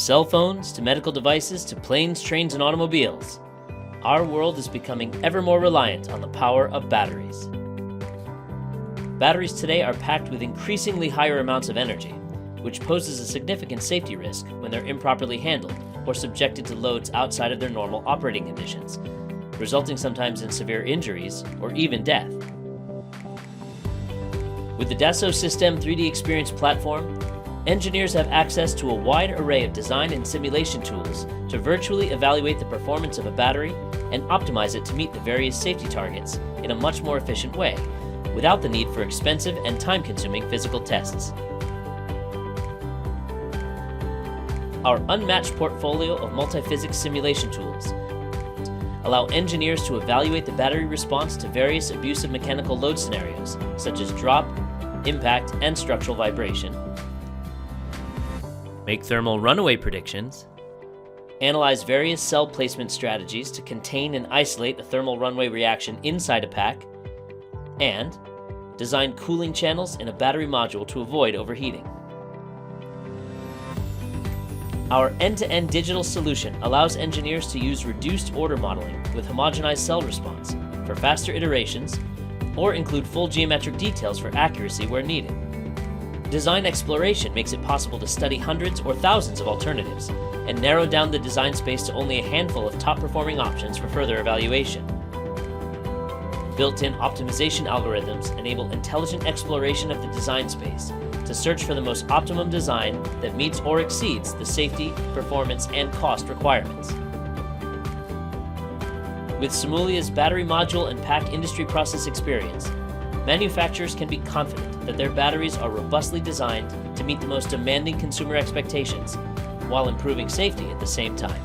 cell phones to medical devices to planes, trains, and automobiles, our world is becoming ever more reliant on the power of batteries. Batteries today are packed with increasingly higher amounts of energy, which poses a significant safety risk when they're improperly handled or subjected to loads outside of their normal operating conditions, resulting sometimes in severe injuries or even death. With the Dassault Systèmes 3D Experience platform, engineers have access to a wide array of design and simulation tools to virtually evaluate the performance of a battery and optimize it to meet the various safety targets in a much more efficient way, without the need for expensive and time-consuming physical tests. Our unmatched portfolio of multi-physics simulation tools allow engineers to evaluate the battery response to various abusive mechanical load scenarios, such as drop, impact, and structural vibration, make thermal runaway predictions, analyze various cell placement strategies to contain and isolate the thermal runaway reaction inside a pack, and design cooling channels in a battery module to avoid overheating. Our end-to-end digital solution allows engineers to use reduced order modeling with homogenized cell response for faster iterations, or include full geometric details for accuracy where needed. Design exploration makes it possible to study hundreds or thousands of alternatives and narrow down the design space to only a handful of top-performing options for further evaluation. Built-in optimization algorithms enable intelligent exploration of the design space to search for the most optimum design that meets or exceeds the safety, performance, and cost requirements. With SIMULIA's battery module and pack industry process experience, manufacturers can be confident that their batteries are robustly designed to meet the most demanding consumer expectations while improving safety at the same time.